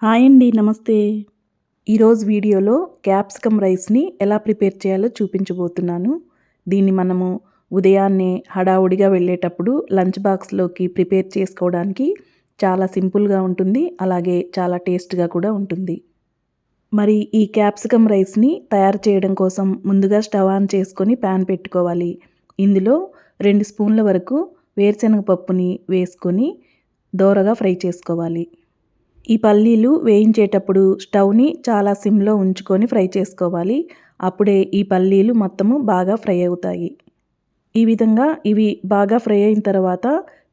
Hi అండి, నమస్తే. ఈరోజు వీడియోలో క్యాప్సికమ్ రైస్ని ఎలా ప్రిపేర్ చేయాలో చూపించబోతున్నాను. దీన్ని మనము ఉదయాన్నే హడావుడిగా వెళ్ళేటప్పుడు లంచ్ బాక్స్లోకి ప్రిపేర్ చేసుకోవడానికి చాలా సింపుల్గా ఉంటుంది, అలాగే చాలా టేస్ట్గా కూడా ఉంటుంది. మరి ఈ క్యాప్సికమ్ రైస్ని తయారు చేయడం కోసం ముందుగా స్టవ్ ఆన్ చేసుకొని ప్యాన్ పెట్టుకోవాలి. ఇందులో 2 స్పూన్ల వరకు వేరుశనగ పప్పుని వేసుకొని దోరగా ఫ్రై చేసుకోవాలి. ఈ పల్లీలు వేయించేటప్పుడు స్టవ్ని చాలా సిమ్లో ఉంచుకొని ఫ్రై చేసుకోవాలి. అప్పుడే ఈ పల్లీలు మొత్తము బాగా ఫ్రై అవుతాయి. ఈ విధంగా ఇవి బాగా ఫ్రై అయిన తర్వాత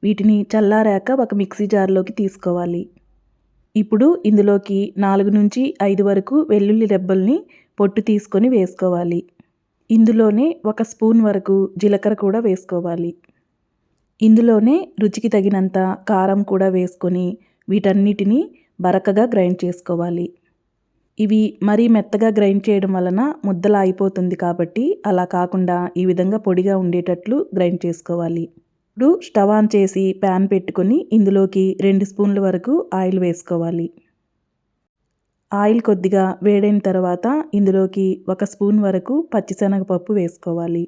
వీటిని చల్లారాక ఒక మిక్సీ జార్లోకి తీసుకోవాలి. ఇప్పుడు ఇందులోకి 4 నుంచి 5 వరకు వెల్లుల్లి రెబ్బల్ని పొట్టు తీసుకొని వేసుకోవాలి. ఇందులోనే 1 స్పూన్ వరకు జీలకర్ర కూడా వేసుకోవాలి. ఇందులోనే రుచికి తగినంత కారం కూడా వేసుకొని వీటన్నిటిని బరకగా గ్రైండ్ చేసుకోవాలి. ఇవి మరీ మెత్తగా గ్రైండ్ చేయడం వలన ముద్దలా అయిపోతుంది కాబట్టి అలా కాకుండా ఈ విధంగా పొడిగా ఉండేటట్లు గ్రైండ్ చేసుకోవాలి. ఇప్పుడు స్టవ్ ఆన్ చేసి ప్యాన్ పెట్టుకొని ఇందులోకి 2 స్పూన్ల వరకు ఆయిల్ వేసుకోవాలి. ఆయిల్ కొద్దిగా వేడైన తర్వాత ఇందులోకి 1 స్పూన్ వరకు పచ్చిశనగపప్పు వేసుకోవాలి.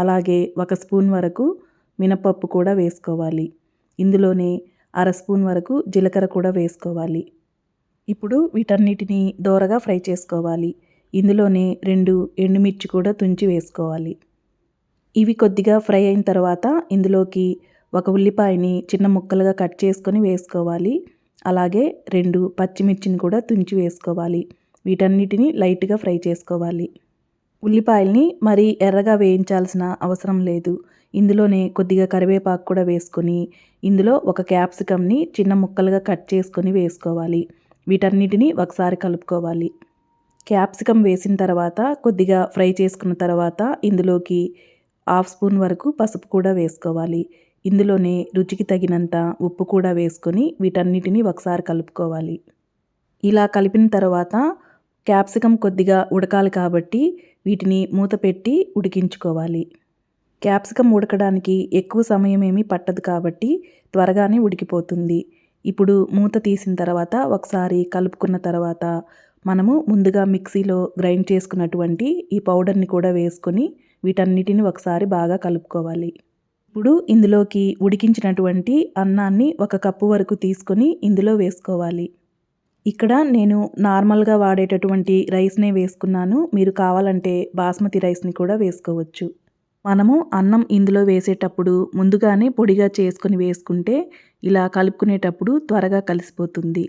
అలాగే 1 స్పూన్ వరకు మినపప్పు కూడా వేసుకోవాలి. ఇందులోనే 1/2 స్పూన్ వరకు జీలకర్ర కూడా వేసుకోవాలి. ఇప్పుడు వీటన్నిటిని దోరగా ఫ్రై చేసుకోవాలి. ఇందులోనే 2 ఎండుమిర్చి కూడా తుంచి వేసుకోవాలి. ఇవి కొద్దిగా ఫ్రై అయిన తర్వాత ఇందులోకి 1 ఉల్లిపాయని చిన్న ముక్కలుగా కట్ చేసుకొని వేసుకోవాలి. అలాగే 2 పచ్చిమిర్చిని కూడా తుంచి వేసుకోవాలి. వీటన్నిటిని లైట్గా ఫ్రై చేసుకోవాలి. ఉల్లిపాయల్ని మరీ ఎర్రగా వేయించాల్సిన అవసరం లేదు. ఇందులోనే కొద్దిగా కరివేపాకు కూడా వేసుకొని ఇందులో 1 క్యాప్సికమ్ని చిన్న ముక్కలుగా కట్ చేసుకొని వేసుకోవాలి. వీటన్నిటిని ఒకసారి కలుపుకోవాలి. క్యాప్సికమ్ వేసిన తర్వాత కొద్దిగా ఫ్రై చేసుకున్న తర్వాత ఇందులోకి 1/2 స్పూన్ వరకు పసుపు కూడా వేసుకోవాలి. ఇందులోనే రుచికి తగినంత ఉప్పు కూడా వేసుకొని వీటన్నిటిని ఒకసారి కలుపుకోవాలి. ఇలా కలిపిన తర్వాత క్యాప్సికమ్ కొద్దిగా ఉడకాలి కాబట్టి వీటిని మూత పెట్టి ఉడికించుకోవాలి. క్యాప్సికమ్ ఉడకడానికి ఎక్కువ సమయం ఏమీ పట్టదు కాబట్టి త్వరగానే ఉడికిపోతుంది. ఇప్పుడు మూత తీసిన తర్వాత ఒకసారి కలుపుకున్న తర్వాత మనము ముందుగా మిక్సీలో గ్రైండ్ చేసుకున్నటువంటి ఈ పౌడర్ని కూడా వేసుకొని వీటన్నిటిని ఒకసారి బాగా కలుపుకోవాలి. ఇప్పుడు ఇందులోకి ఉడికించినటువంటి అన్నాన్ని 1 కప్పు వరకు తీసుకొని ఇందులో వేసుకోవాలి. ఇక్కడ నేను నార్మల్గా వాడేటటువంటి రైస్నే వేసుకున్నాను. మీరు కావాలంటే బాస్మతి రైస్ని కూడా వేసుకోవచ్చు. మనము అన్నం ఇందులో వేసేటప్పుడు ముందుగానే పొడిగా చేసుకొని వేసుకుంటే ఇలా కలుపుకునేటప్పుడు త్వరగా కలిసిపోతుంది.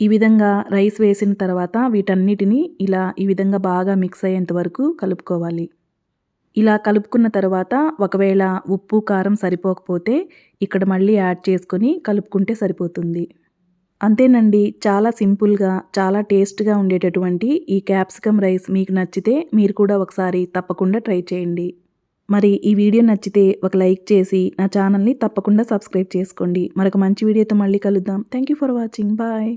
ఈ విధంగా రైస్ వేసిన తర్వాత వీటన్నిటిని ఇలా ఈ విధంగా బాగా మిక్స్ అయ్యేంత వరకు కలుపుకోవాలి. ఇలా కలుపుకున్న తర్వాత ఒకవేళ ఉప్పు కారం సరిపోకపోతే ఇక్కడ మళ్ళీ యాడ్ చేసుకొని కలుపుకుంటే సరిపోతుంది. అంతేనండి, చాలా సింపుల్గా చాలా టేస్ట్గా ఉండేటటువంటి ఈ క్యాప్సికమ్ రైస్ మీకు నచ్చితే మీరు కూడా ఒకసారి తప్పకుండా ట్రై చేయండి. మరి ఈ వీడియో నచ్చితే ఒక లైక్ చేసి నా ఛానల్ని తప్పకుండా సబ్స్క్రైబ్ చేసుకోండి. మరొక మంచి వీడియోతో మళ్ళీ కలుద్దాం. Thank you for watching. Bye.